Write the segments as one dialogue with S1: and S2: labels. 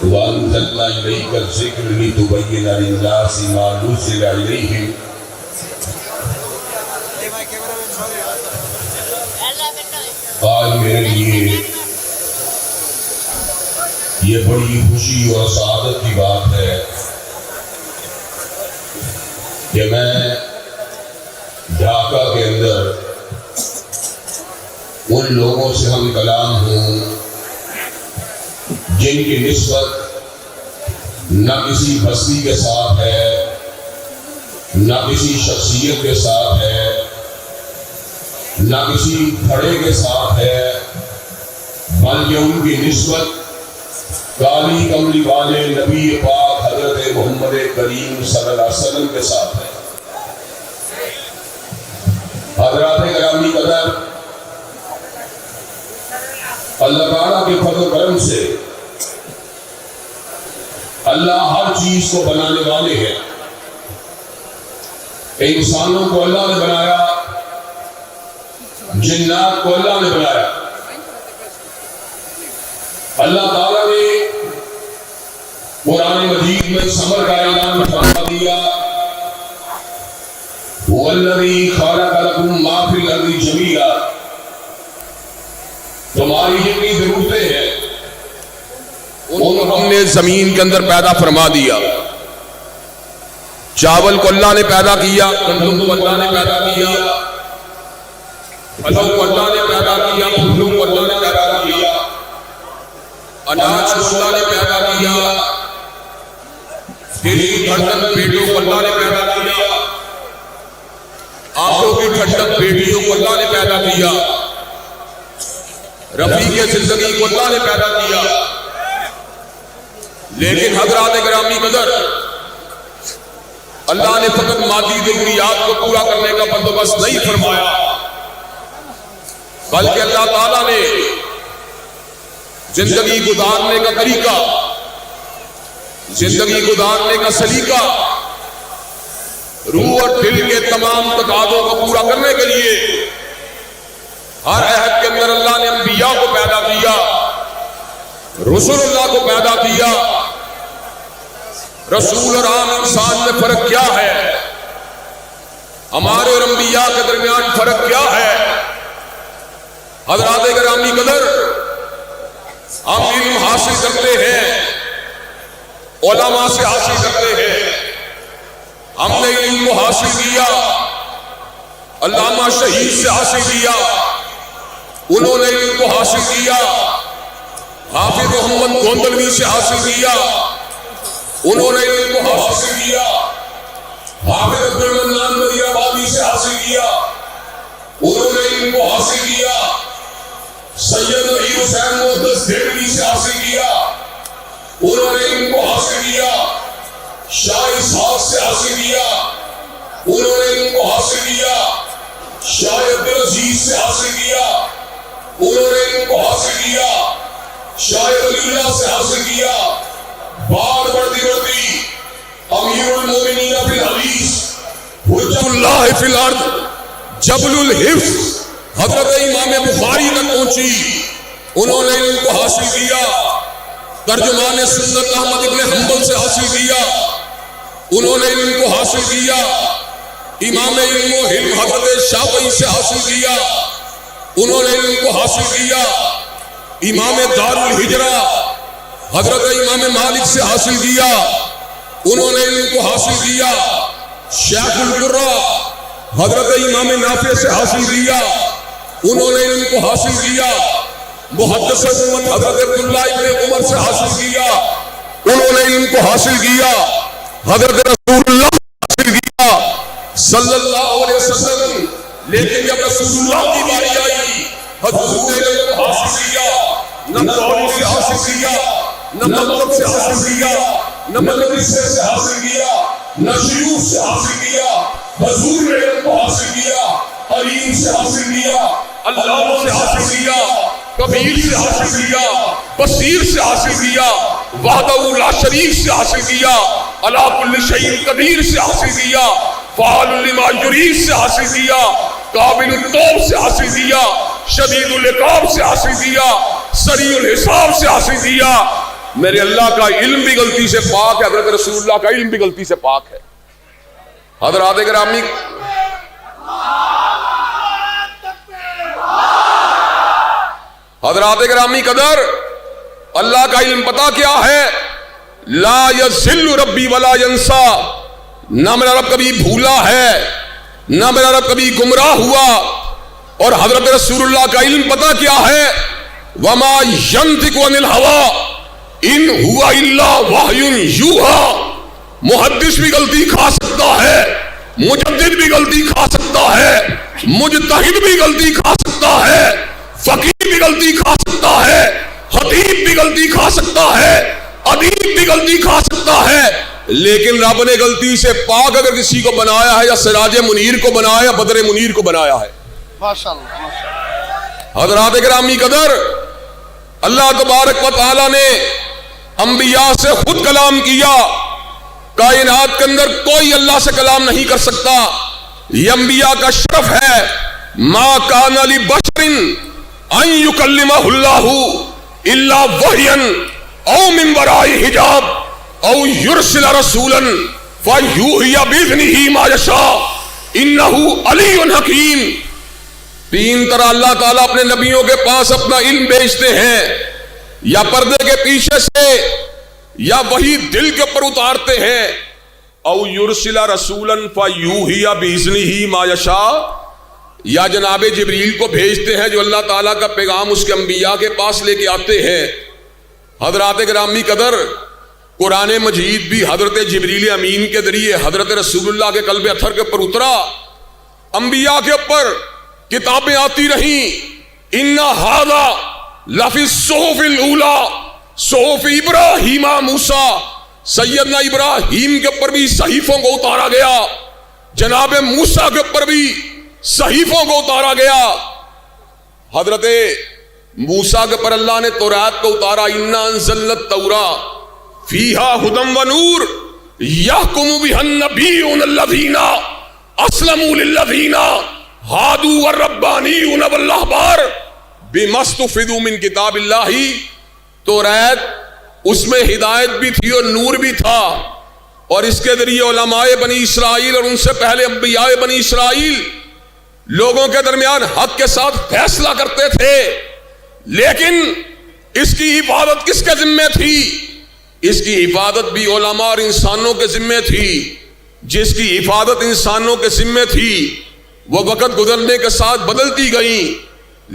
S1: وأنزلنا إليك الذكر لتبين للناس ما نزل إليهم آج میرے لیے یہ بڑی خوشی اور سعادت کی بات ہے کہ میں ڈھاکہ کے اندر ان لوگوں سے ہم کلام ہوں جن کی نسبت نہ کسی بستی کے ساتھ ہے نہ کسی شخصیت کے ساتھ ہے نہ کسی کھڑے کے ساتھ ہے بلکہ ان کی نسبت کالی کملی والے نبی پاک حضرت محمد کریم صلی اللہ علیہ وسلم کے ساتھ ہے۔ حضرات گرامی قدر، اللہ تعالیٰ کے فضل و کرم سے اللہ ہر چیز کو بنانے والے ہیں۔ انسانوں کو اللہ نے بنایا، جنات کو اللہ نے بنایا۔ اللہ تعالیٰ نے قرآن مجید میں صبر کا اعلان فرما دیا، وَالَّذِي خَلَقَ لَكُم مَّا فِي الْأَرْضِ جَمِيعًا، تمہاری جتنی ضرورتیں ہیں ان کو ہم نے زمین کے اندر پیدا فرما دیا۔ چاول کو اللہ نے پیدا کیا، گندم کو اللہ نے پیدا کیا، پھلوں کو اللہ نے پیدا کیا، پھولوں کو اللہ نے پیدا کیا، اناج کو اللہ نے پیدا کیا، دل کی دھڑکن بیٹیوں کو اللہ نے پیدا کیا، آنکھوں کی ٹھنڈک بیٹیوں کو اللہ نے پیدا کیا، رفیق زندگی کو اللہ نے پیدا کیا۔ لیکن حضرات گرامی قدر، اللہ نے فقط مادی ضروریات کو پورا کرنے کا بندوبست نہیں فرمایا، بلکہ اللہ تعالیٰ نے زندگی گزارنے کا طریقہ، زندگی گزارنے کا سلیقہ، روح اور دل کے تمام تقاضوں کو پورا کرنے کے لیے ہر عہد کے اندر اللہ نے انبیاء کو پیدا کیا، رسول اللہ کو پیدا کیا۔ رسول اور عام انسان میں فرق کیا ہے؟ ہمارے اور انبیاء کے درمیان فرق کیا ہے؟ حضرات گرامی قدر، ہم علم حاصل کرتے ہیں، علماء سے حاصل کرتے ہیں۔ ہم نے علم کو حاصل کیا، علامہ شہید سے حاصل کیا، انہوں نے علم کو حاصل کیا، حافظ محمد گوندلوی سے حاصل کیا، انہوں نے علم کو حاصل کیا، حافظ عبدالمنان مدینہ آبادی سے حاصل کیا، انہوں نے علم کو حاصل کیا، سید علی حسین محدث دہلوی سے حاصل کیا، انہوں نے علم کو حاصل کیا، شاہ اسحاق سے حاصل کیا، انہوں نے علم کو حاصل کیا، شاہ عبدالعزیز سے حاصل کیا، انہوں نے علم کو حاصل کیا، شاہ ولی اللہ سے حاصل کیا۔ بار بڑھتی بڑھتی امیر المومنین فی الحدیث، حجت اللہ فی الارض، جبل الحفظ حضرت امام بخاری تک پہنچی، انہوں نے علم کو حاصل کیا۔ ترجمان سنت احمد ابن حنبل سے حاصل کیا، انہوں نے علم کو حاصل کیا۔ امام علم و حلم حضرت شافعی سے حاصل کیا، انہوں نے علم کو حاصل کیا۔ امام دار الہجرہ حضرت امام مالک سے حاصل کیا، انہوں نے علم کو حاصل کیا۔ شیخ القرہ حضرت امام نافع سے حاصل کیا، انہوں نے علم کو حاصل کیا۔ محدث امت حضرت عبداللہ ابن عمر سے حاصل کیا، انہوں نے علم کو حاصل کیا۔ حضرت رسول اللہ حاصل کیا صلی اللہ علیہ وسلم، لیکن جب رسول اللہ کی باری آئی، حضور نے علم کو حاصل کیا، نہ قولی سے حاصل کیا، نہ مطلب سے حاصل کیا، نہ مدرسے سے حاصل کیا، نہ شیوخ سے حاصل کیا۔ حضور نے علم کو حاصل کیا، علیم سے حاصل کیا، علامہ سے حاصل کیا، کبیر سے حاصل کیا، بصیر سے حاصل کیا، وحدہ لا شریک سے حاصل کیا، علی کل شیء قدیر سے حاصل کیا، فعال لما یرید سے حاصل کیا، قابل التوب سے حاصل کیا، شدید العقاب سے حاصل کیا، سریع الحساب سے حاصل کیا۔ میرے اللہ کا علم بھی غلطی سے پاک ہے، حضرت رسول اللہ کا علم بھی غلطی سے پاک ہے۔ حضرات گرامی، حضرات گرامی قدر، اللہ کا علم پتہ کیا ہے؟ لا یضل ربی ولا ینسا، نہ میرا رب کبھی بھولا ہے نہ میرا رب کبھی گمراہ ہوا۔ اور حضرت رسول اللہ کا علم پتہ کیا ہے؟ وما ینطق عن الہوی ان ہوا الا وحی یوحی۔ محدث بھی غلطی کھا سکتا ہے، مجدد بھی غلطی کھا سکتا ہے، مجتہد بھی غلطی کھا سکتا ہے، فقیہ بھی غلطی کھا سکتا ہے، خطیب بھی غلطی کھا سکتا ہے، ادیب بھی غلطی کھا سکتا ہے، لیکن رب نے غلطی سے پاک اگر کسی کو بنایا ہے، یا سراج منیر کو بنایا یا بدر منیر کو بنایا ہے۔ ماشاءاللہ۔ حضرات گرامی قدر، اللہ تبارک و تعالی نے انبیاء سے خود کلام کیا۔ کائنات کے اندر کوئی اللہ سے کلام نہیں کر سکتا، یہ انبیاء کا شرف ہے۔ ما کان لبشر ان یکلمہ اللہ الا وحیا او من وراء حجاب او یرسل رسولا فیوحی باذنہ ما یشاء انہ علی حکیم۔ تین طرح اللہ تعالیٰ اپنے نبیوں کے پاس اپنا علم بھیجتے ہیں، یا پردے کے پیچھے سے، یا وہی دل کے اوپر اتارتے ہیں۔ او یرسل رسولا فیوحی باذنہ ما یشاء، یا جناب جبریل کو بھیجتے ہیں جو اللہ تعالیٰ کا پیغام اس کے انبیاء کے پاس لے کے آتے ہیں۔ حضرات گرامی قدر، قرآن مجید بھی حضرت جبریل امین کے ذریعے حضرت رسول اللہ کے قلب اطہر کے اوپر اترا، انبیاء کے اوپر کتابیں آتی رہیں۔ ان ھذا لفی الصحف الاولی صحف ابراہیم موسیٰ، سیدنا ابراہیم کے اوپر بھی صحیفوں کو اتارا گیا، جناب موسیٰ کے اوپر بھی صحیفوں کو اتارا گیا۔ حضرت موسیٰ کے پر اللہ نے تورات کو اتارا، انا انزلنا التوراۃ فیہا ھدی و نور یحکم بہا النبیون الذین اسلموا للذین ہادوا والربانیون والاحبار بما استحفظوا من کتاب اللہ۔ تورات اس میں ہدایت بھی تھی اور نور بھی تھا، اور اس کے ذریعے علماء بنی اسرائیل اور ان سے پہلے انبیاء بنی اسرائیل لوگوں کے درمیان حق کے ساتھ فیصلہ کرتے تھے۔ لیکن اس کی حفاظت کس کے ذمے تھی؟ اس کی حفاظت بھی علماء اور انسانوں کے ذمے تھی۔ جس کی حفاظت انسانوں کے ذمے تھی وہ وقت گزرنے کے ساتھ بدلتی گئیں،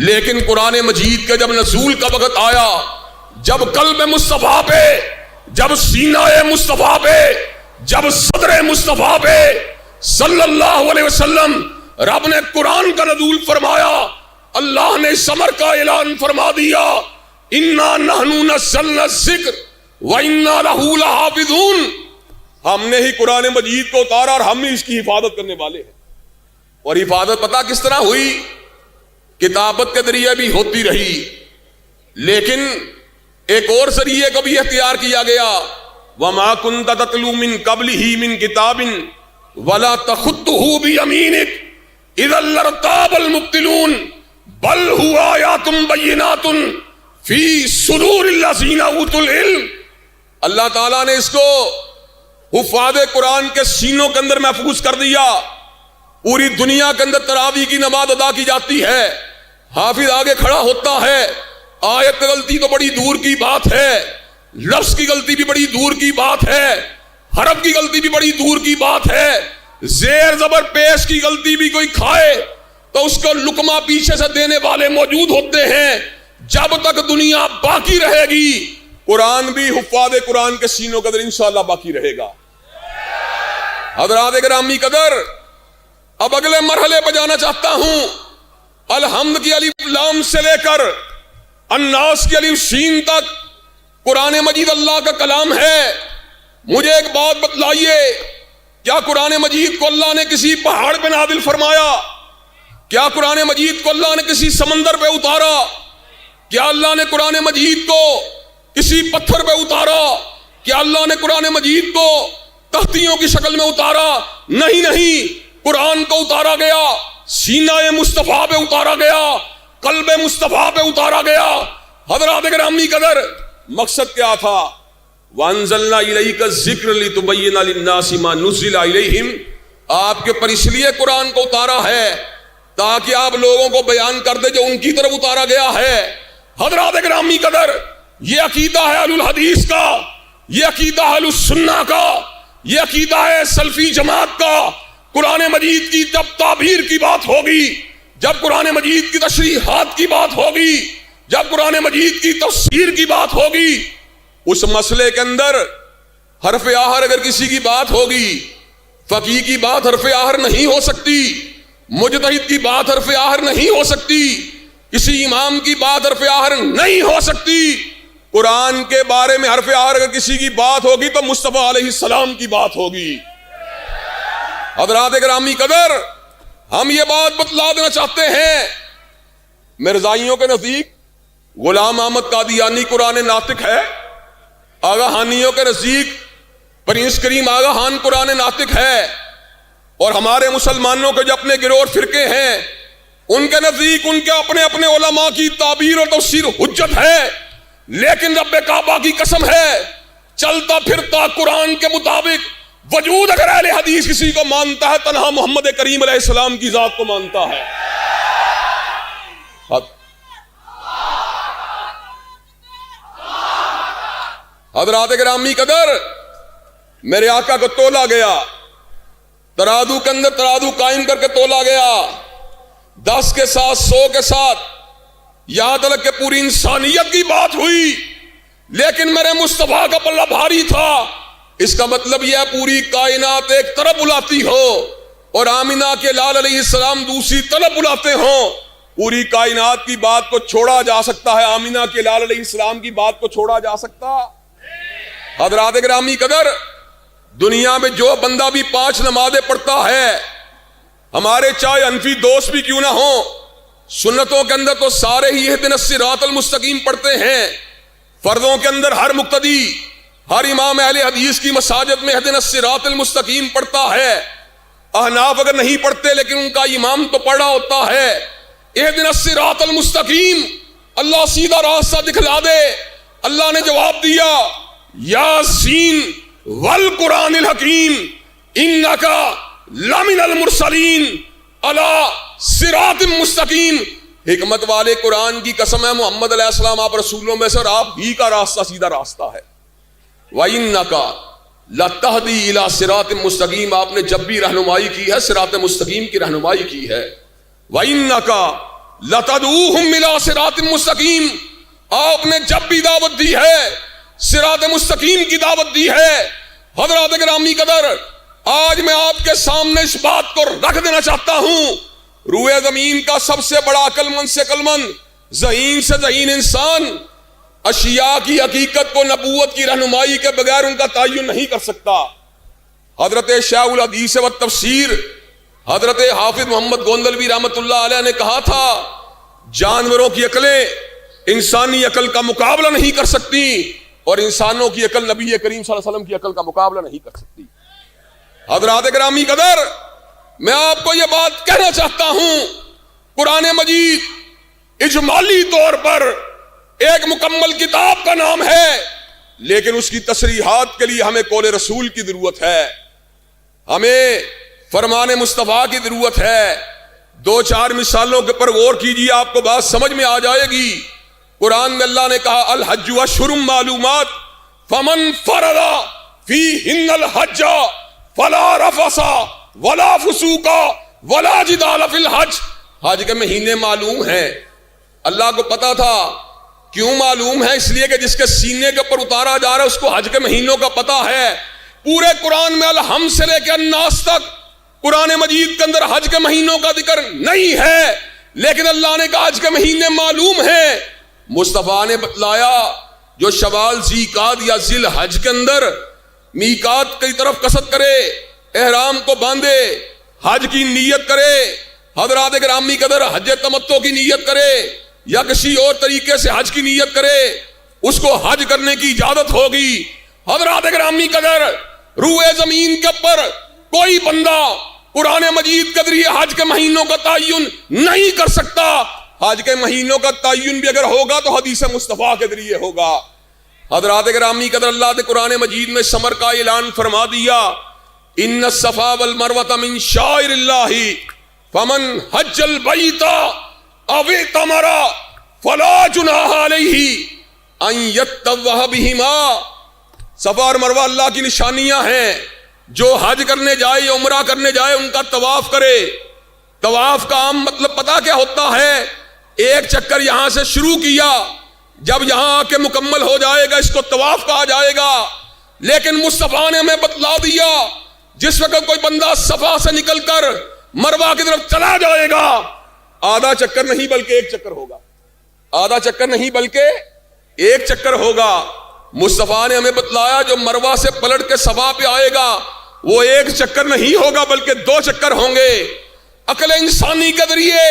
S1: لیکن قرآن مجید کے جب نزول کا وقت آیا، جب قلب مصطفیٰ پہ، جب سینہ مصطفیٰ پہ، جب صدر مصطفیٰ پہ صلی اللہ علیہ وسلم رب نے قرآن کا نزول فرمایا، اللہ نے سمر کا اعلان فرما دیا، انا نحن نزلنا الذکر وانا لہ لحافظون۔ ہم نے ہی قرآن مجید کو اتارا اور ہم ہی اس کی حفاظت کرنے والے ہیں۔ اور حفاظت پتہ کس طرح ہوئی؟ کتابت کے ذریعے بھی ہوتی رہی، لیکن ایک اور ذریعے کو بھی اختیار کیا گیا، وما كنت تتلو من قبلہ من کتاب ولا تخطہ بیمینک اذا لارتاب المبطلون بل هو آیات بینات فی صدور الذین اوتوا العلم۔ اللہ تعالیٰ نے اس کو حفاظ قرآن کے سینوں کے اندر محفوظ کر دیا۔ پوری دنیا کے اندر تراویح کی نماز ادا کی جاتی ہے، حافظ آگے کھڑا ہوتا ہے، آیت کی غلطی تو بڑی دور کی بات ہے، لفظ کی غلطی بھی بڑی دور کی بات ہے، حرف کی غلطی بھی بڑی دور کی بات ہے، زیر زبر پیش کی غلطی بھی کوئی کھائے تو اس کو لقمہ پیچھے سے دینے والے موجود ہوتے ہیں۔ جب تک دنیا باقی رہے گی قرآن بھی حفاظ قرآن کے سینوں کے اندر انشاءاللہ باقی رہے گا۔ حضرات گرامی قدر، اب اگلے مرحلے پہ جانا چاہتا ہوں۔ الحمد کی الف لام سے لے کر الناس کی الف سین تک قرآن مجید اللہ کا کلام ہے۔ مجھے ایک بات بتلائیے، کیا قرآن مجید کو اللہ نے کسی پہاڑ پہ نازل فرمایا؟ کیا قرآن مجید کو اللہ نے کسی سمندر پہ اتارا؟ کیا اللہ نے قرآن مجید کو کسی پتھر پہ اتارا؟ کیا اللہ نے قرآن مجید کو تختیوں کی شکل میں اتارا؟ نہیں، قرآن کو اتارا گیا، سینہ مصطفیٰ پہ اتارا گیا، قلب مصطفیٰ پہ اتارا گیا۔ حضرات گرامی قدر، مقصد کیا تھا؟ وَأَنزَلْنَا إِلَيْكَ الذِّكْرَ لِتُبَيِّنَ لِلنَّاسِ مَا نُزِّلَ إِلَيْهِمْ، آپ کے پر اس لیے قرآن کو اتارا ہے تاکہ آپ لوگوں کو بیان کر دے جو ان کی طرف اتارا گیا ہے۔ حضرات گرامی قدر، یہ عقیدہ ہے اہل الحدیث کا، یہ عقیدہ اہل السنہ کا، یہ عقیدہ ہے سلفی جماعت کا۔ قرآن مجید کی جب تعبیر کی بات ہوگی، جب قرآن مجید کی تشریحات کی بات ہوگی، جب قرآن مجید کی تفسیر کی بات ہوگی، اس مسئلے کے اندر حرف آخر اگر کسی کی بات ہوگی، فقیہ کی بات حرف آخر نہیں ہو سکتی، مجتہد کی بات حرف آخر نہیں ہو سکتی، کسی امام کی بات حرف آخر نہیں ہو سکتی۔ قرآن کے بارے میں حرف آخر اگر کسی کی بات ہوگی تو مصطفیٰ علیہ السلام کی بات ہوگی۔ حضرات گرامی قدر، ہم یہ بات بتلا دینا چاہتے ہیں، مرزائیوں کے نزدیک غلام احمد قادیانی قرآن ناطق ہے، آگاہانیوں کے نزدیک پرنس کریم آغا خان قرآن ناطق ہے، اور ہمارے مسلمانوں کے جو اپنے گروہ اور فرقے ہیں ان کے نزدیک ان کے اپنے اپنے علماء کی تعبیر اور تفسیر حجت ہے۔ لیکن رب کعبہ کی قسم ہے، چلتا پھرتا قرآن کے مطابق وجود اگر اہل حدیث کسی کو مانتا ہے تنہا محمد کریم علیہ السلام کی ذات کو مانتا ہے۔ حضرات گرامی قدر، میرے آقا کو تولا گیا، ترازو کے اندر ترازو قائم کر کے تولا گیا، 10 کے ساتھ 100 کے ساتھ، یہاں تک کہ پوری انسانیت کی بات ہوئی، لیکن میرے مصطفیٰ کا پلہ بھاری تھا۔ اس کا مطلب یہ ہے پوری کائنات ایک طرف بلاتی ہو اور آمینہ کے لال علیہ السلام دوسری طرف بلاتے ہوں، پوری کائنات کی بات کو چھوڑا جا سکتا ہے، آمینہ کے لال علیہ السلام کی بات کو چھوڑا جا سکتا؟ حضرات گرامی قدر، دنیا میں جو بندہ بھی 5 نمازیں پڑھتا ہے، ہمارے چاہے حنفی دوست بھی کیوں نہ ہوں، سنتوں کے اندر تو سارے ہی اہدنا الصراط المستقیم پڑھتے ہیں، فرضوں کے اندر ہر مقتدی، ہر امام اہل حدیث کی مساجد میں اہدنا الصراط المستقیم پڑھتا ہے۔ احناف اگر نہیں پڑھتے لیکن ان کا امام تو پڑھا ہوتا ہے۔ اہدنا الصراط المستقیم، اللہ سیدھا راستہ دکھلا دے۔ اللہ نے جواب دیا، یاسین والقرآن الحکیم انک لمن المرسلین علی صراط مستقیم۔ حکمت والے قرآن کی قسم ہے، محمد علیہ السلام آپ رسولوں میں سے اور آپ ہی کا راستہ سیدھا راستہ ہے۔ وَإِنَّكَ لَتَهْدِي إِلَى صِرَاطٍ مُسْتَقِيمٍ، آپ نے جب بھی رہنمائی کی ہے صراط مستقیم کی رہنمائی کی ہے۔ وَإِنَّكَ لَتَدْعُوهُمْ إِلَى صِرَاطٍ مُسْتَقِيمٍ، آپ نے جب بھی دعوت دی ہے صراط مستقیم کی دعوت دی ہے۔ حضرات گرامی قدر، آج میں آپ کے سامنے اس بات کو رکھ دینا چاہتا ہوں، روئے زمین کا سب سے بڑا عقل مند سے عقل مند، ذہین سے ذہین انسان اشیاء کی حقیقت کو نبوت کی رہنمائی کے بغیر ان کا تعین نہیں کر سکتا۔ حضرت شیخ الحدیث و تفسیر حضرت حافظ محمد گوندلوی رحمۃ اللہ علیہ نے کہا تھا، جانوروں کی عقلیں انسانی عقل کا مقابلہ نہیں کر سکتی، اور انسانوں کی عقل نبی کریم صلی اللہ علیہ وسلم کی عقل کا مقابلہ نہیں کر سکتی۔ حضرات گرامی قدر، میں آپ کو یہ بات کہنا چاہتا ہوں، قرآن مجید اجمالی طور پر ایک مکمل کتاب کا نام ہے، لیکن اس کی تصریحات کے لیے ہمیں قول رسول کی ضرورت ہے، ہمیں فرمان مصطفیٰ کی ضرورت ہے۔ 2-4 مثالوں کے پر غور کیجیے، آپ کو بات سمجھ میں آ جائے گی۔ قرآن میں اللہ نے کہا الحج اشہر معلومات فمن فرض فیہن الحج فلا رفث ولا فسوق ولا جدال فی الحج۔ حج کے مہینے معلوم ہیں، اللہ کو پتا تھا۔ کیوں معلوم ہے؟ اس لیے کہ جس کے سینے کے اوپر اتارا جا رہا ہے اس کو حج کے مہینوں کا پتا ہے۔ پورے قرآن میں الحمد سے لے کے الناس تک قرآن مجید کے اندر حج کے مہینوں کا ذکر نہیں ہے، لیکن اللہ نے کہا حج کے مہینے معلوم ہیں۔ مصطفیٰ نے بتلایا جو شوال ذیقعد یا ذی الحج کے اندر میقات کی طرف قصد کرے، احرام کو باندھے، حج کی نیت کرے، حضرات گرامی قدر حج تمتع کی نیت کرے یا کسی اور طریقے سے حج کی نیت کرے، اس کو حج کرنے کی اجازت ہوگی۔ حضرات گرامی قدر، روئے زمین کے اوپر کوئی بندہ قرآن مجید کے ذریعے حج کے مہینوں کا تعین نہیں کر سکتا۔ حج کے مہینوں کا تعین بھی اگر ہوگا تو حدیث مصطفیٰ کے ذریعے ہوگا۔ حضرات گرامی قدر، اللہ نے قرآن مجید میں سمر کا اعلان فرما دیا، ان الصفا والمروۃ من شعائر اللہ فمن حج البیت او اعتمر فلا جناح علیہ ان یطوف بہما۔ صفا اور مروہ اللہ کی نشانیاں ہیں، جو حج کرنے جائے یا عمرہ کرنے جائے ان کا طواف کرے۔ طواف کا عام مطلب پتہ کیا ہوتا ہے؟ ایک چکر یہاں سے شروع کیا، جب یہاں آ کے مکمل ہو جائے گا اس کو طواف کہا جائے گا۔ لیکن مصطفیٰ نے ہمیں بتلا دیا، جس وقت کوئی بندہ صفا سے نکل کر مروہ کی طرف چلا جائے گا، آدھا چکر نہیں بلکہ ایک چکر ہوگا، آدھا چکر نہیں بلکہ ایک چکر ہوگا۔ مصطفیٰ نے ہمیں بتلایا جو مروہ سے پلٹ کے صفا پہ آئے گا وہ ایک چکر نہیں ہوگا بلکہ دو چکر ہوں گے۔ عقل انسانی کے ذریعے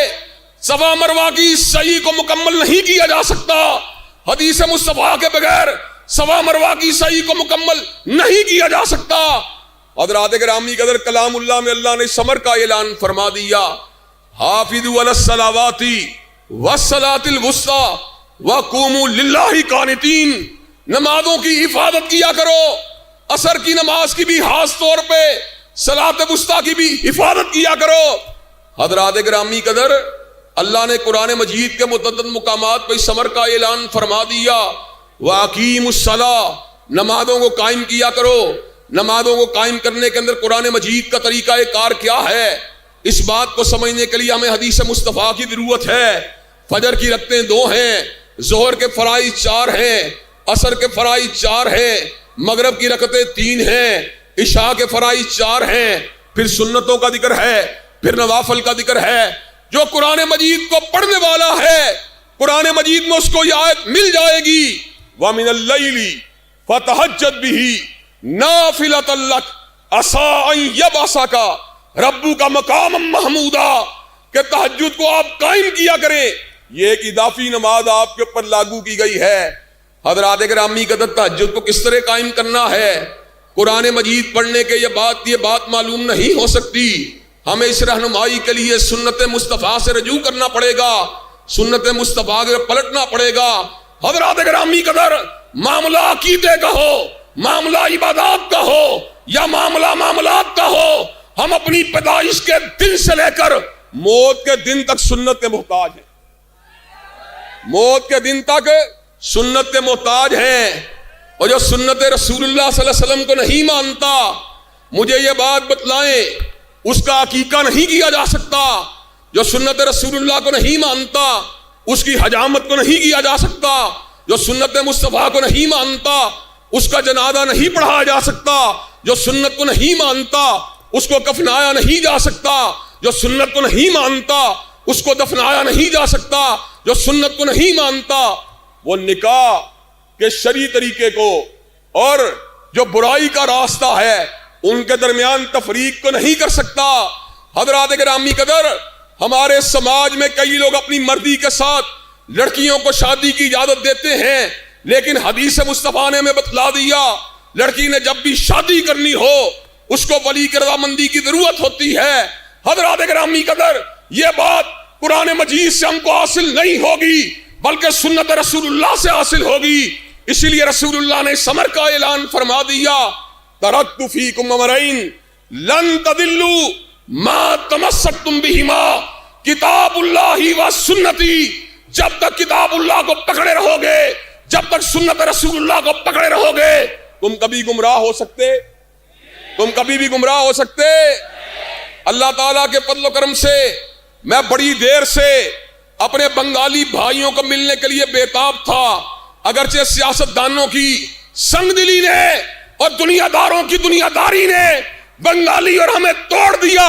S1: صفا مروہ کی سعی کو مکمل نہیں کیا جا سکتا، حدیث مصطفیٰ کے بغیر صفا مروہ کی سعی کو مکمل نہیں کیا جا سکتا۔ حضرات گرامی قدر، کلام اللہ میں اللہ نے سمر کا اعلان فرما دیا، حافظوا علی الصلوات والصلاۃ الوسطی وقوموا للہ قانتین۔ نمازوں کی حفاظت کیا کرو، عصر کی نماز کی بھی خاص طور پہ، صلاۃ وسطی کی بھی حفاظت کیا کرو۔ حضرات گرامی قدر، اللہ نے قرآن مجید کے متعدد مقامات پہ سمر کا اعلان فرما دیا، وَأَقِیمُوا الصَّلَاةَ، نمازوں کو قائم کیا کرو۔ نمازوں کو قائم کرنے کے اندر قرآن مجید کا طریقہ کار کیا ہے، اس بات کو سمجھنے کے لیے ہمیں حدیث مصطفیٰ کی ضرورت ہے۔ فجر کی رکعتیں 2 ہیں، ظہر کے فرائض 4 ہیں، عصر کے فرائض 4 ہیں، مغرب کی رکعتیں 3 ہیں، عشاء کے فرائض 4 ہیں، پھر سنتوں کا ذکر ہے، پھر نوافل کا ذکر ہے۔ جو قرآن مجید کو پڑھنے والا ہے، قرآن مجید میں اس کو یہ آیت مل جائے گی، وَمِنَ اللَّيْلِ فَتَہجد بِهِ نَافِلَةً لَكَ عَسَىٰ أَن يَبْعَثَكَ رَبُّكَ مَقَامًا مَحْمُودًا، کہ تہجد کو آپ قائم کیا کریں۔ یہ ایک اضافی نماز آپ کے اوپر لاگو کی گئی ہے۔ حضرات گرامی قدر، تہجد کو کس طرح قائم کرنا ہے، قرآن مجید پڑھنے کے یہ بات معلوم نہیں ہو سکتی۔ ہمیں اس رہنمائی کے لیے سنت مصطفیٰ سے رجوع کرنا پڑے گا، سنت مصطفیٰ کے پلٹنا پڑے گا۔ حضرات گرامی قدر، معاملہ عقیدے کا ہو، معاملہ عبادات کا ہو یا معاملہ معاملات کا ہو، ہم اپنی پیدائش کے دن سے لے کر موت کے دن تک سنت کے محتاج ہیں، موت کے دن تک سنت کے محتاج ہیں۔ اور جو سنت رسول اللہ صلی اللہ علیہ وسلم کو نہیں مانتا، مجھے یہ بات بتلائیں، اس کا عقیقہ نہیں کیا جا سکتا۔ جو سنت رسول اللہ کو نہیں مانتا، اس کی حجامت کو نہیں کیا جا سکتا۔ جو سنت مصطفیٰ کو نہیں مانتا، اس کا جنازہ نہیں پڑھایا جا سکتا۔ جو سنت کو نہیں مانتا، اس کو کفنایا نہیں جا سکتا۔ جو سنت کو نہیں مانتا، اس کو دفنایا نہیں جا سکتا۔ جو سنت کو نہیں مانتا، وہ نکاح کے شرعی طریقے کو اور جو برائی کا راستہ ہے ان کے درمیان تفریق کو نہیں کر سکتا۔ حضرات گرامی قدر، ہمارے سماج میں کئی لوگ اپنی مرضی کے ساتھ لڑکیوں کو شادی کی اجازت دیتے ہیں، لیکن حدیث مصطفیٰ نے ہمیں بتلا دیا، لڑکی نے جب بھی شادی کرنی ہو اس کو ولی کی رضامندی کی ضرورت ہوتی ہے۔ حضرات گرامی قدر، یہ بات قرآن مجید سے ہم کو حاصل نہیں ہوگی بلکہ سنت رسول اللہ سے حاصل ہوگی۔ اسی لیے رسول اللہ نے سمر کا اعلان فرما دیا، ترکت فیکم امرین لن تضلوا ما تمسکتم بہما، کتاب اللہ و سنتی۔ جب تک کتاب اللہ کو پکڑے رہو گے، جب تک سنت رسول اللہ کو پکڑے رہو گے، تم کبھی گمراہ ہو سکتے، تم کبھی بھی گمراہ ہو سکتے۔ اللہ تعالیٰ کے فضل و کرم سے میں بڑی دیر سے اپنے بنگالی بھائیوں کو ملنے کے لیے بےتاب تھا، اگرچہ سیاستدانوں کی سنگ دلی نے اور دنیا داروں کی دنیا داری نے بنگالی اور ہمیں توڑ دیا،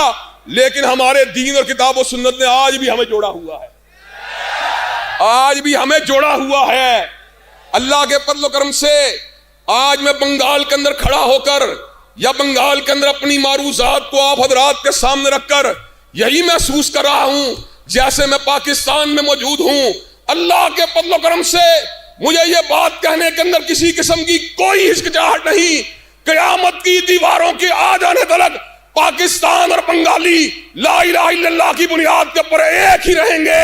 S1: لیکن ہمارے دین اور کتاب و سنت نے آج بھی ہمیں جوڑا ہوا ہے، آج بھی ہمیں جوڑا ہوا ہے۔ اللہ کے فضل و کرم سے آج میں بنگال کے اندر کھڑا ہو کر یا بنگال کے اندر اپنی معروضات کو آپ حضرات کے سامنے رکھ کر یہی محسوس کر رہا ہوں جیسے میں پاکستان میں موجود ہوں۔ اللہ کے فضل و کرم سے مجھے یہ بات کہنے کے اندر کسی قسم کی کوئی ہچکچاہٹ نہیں، قیامت کی دیواروں کے آ جانے تلک پاکستان اور بنگالی لا الہ الا اللہ کی بنیاد کے اوپر ایک ہی رہیں گے۔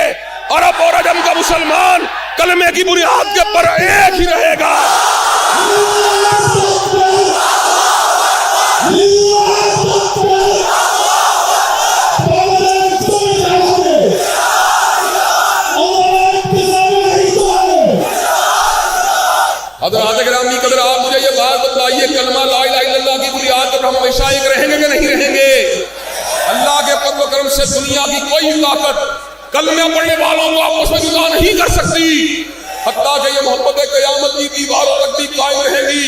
S1: عرب اور عجم کا مسلمان کلمے کی بنیاد کے پر ایک ہی رہے گا. حضرات گرامی قدر، آپ مجھے یہ بات بتلائیے، کلمہ لا الہ الا اللہ کی بنیاد پر ہم ہمیشہ ایک رہیں گے کہ نہیں رہیں گے؟ اللہ کے فضل و کرم سے دنیا کی کوئی طاقت کلمہ پڑھنے والوں کو آپس میں جدا نہیں کر سکتی، حتیٰ کہ یہ محبت قیامت کی دیواروں تک بھی قائم رہے گی.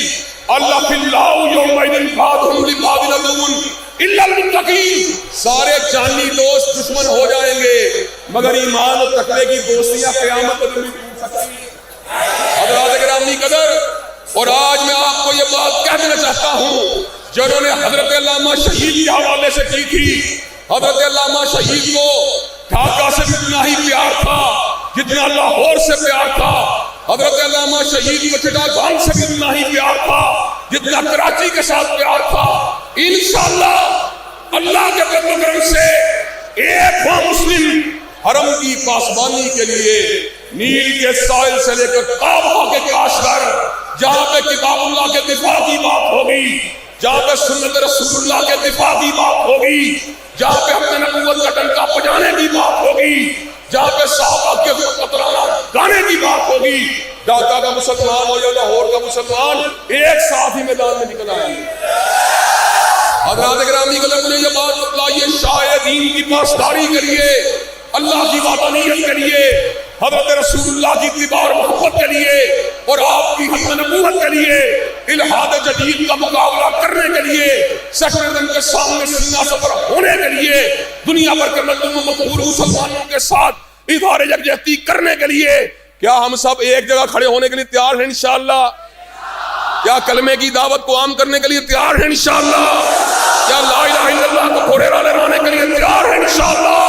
S1: اللہ فی اللہ یومئذ بعضهم لبعض عدو الا المتقین. سارے جانی دوست دشمن ہو جائیں گے مگر ایمان اور تقوی کی دوستیاں قیامت تک نہیں ٹوٹ سکتی. حضرات گرامی قدر، اور آج میں آپ کو یہ بات کہہ دینا چاہتا ہوں جنہوں نے حضرت علامہ شہید کے حوالے سے کی تھی. حضرت علامہ شہید کو ڈھاکہ سے بھی اتنا ہی پیار تھا جتنا لاہور سے پیار تھا. حضرت علامہ شہید کو چٹاگانگ سے بھی اتنا ہی پیار تھا جتنا کراچی کے ساتھ پیار تھا. انشاءاللہ اللہ کے فضل و کرم سے ایک مسلم حرم کی پاسبانی کے لیے نیل کے ساحل سے لے کر کعبہ کے کاشغر، جہاں پہ کتاب اللہ کے دفاع کی بات ہوگی، جہاں پہ سنت رسول اللہ کے دفاع کی بات ہوگی، جہاں پہ اپنے نبوت کا ڈنکا بجانے کی بات ہوگی، جہاں پہ صحابہ کے قطرانہ گانے کی بات ہوگی، ڈھاکہ کا مسلمان ہو یا لاہور کا مسلمان ایک ساتھ ہی میدان میں نکل آئیں گے. حضرات گرامی قدر، مجھے یہ بات بتلائیے، شاہ دین کی پاسداری کریے، اللہ کی وحدانیت کے لیے، حضرت رسول اللہ کی اتباع اور محبت کے لیے، اور آپ کی ختم نبوت کے لیے، الہاد جدید کا مقابلہ کرنے کے لیے، سیکولرزم کے سامنے سینہ سفر ہونے کے لیے، دنیا بھر کے مقبول مسلمانوں کے ساتھ ادارے یکجہتی کرنے کے لیے. کیا ہم سب ایک جگہ کھڑے ہونے کے لیے تیار ہیں انشاءاللہ؟ کیا کلمے کی دعوت کو عام کرنے کے لیے تیار ہیں انشاءاللہ؟ کیا لا الہ الا اللہ کو گھوڑے رالے لانے کے لیے تیار ہیں انشاءاللہ؟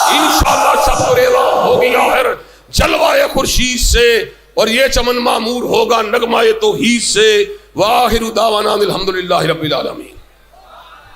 S1: انشاءاللہ سب ریلا ہوگی آخر جلوہ خورشید سے، اور یہ چمن معمور ہوگا نغمہ توحید سے. وآخر دعوانا الحمدللہ رب العالمین.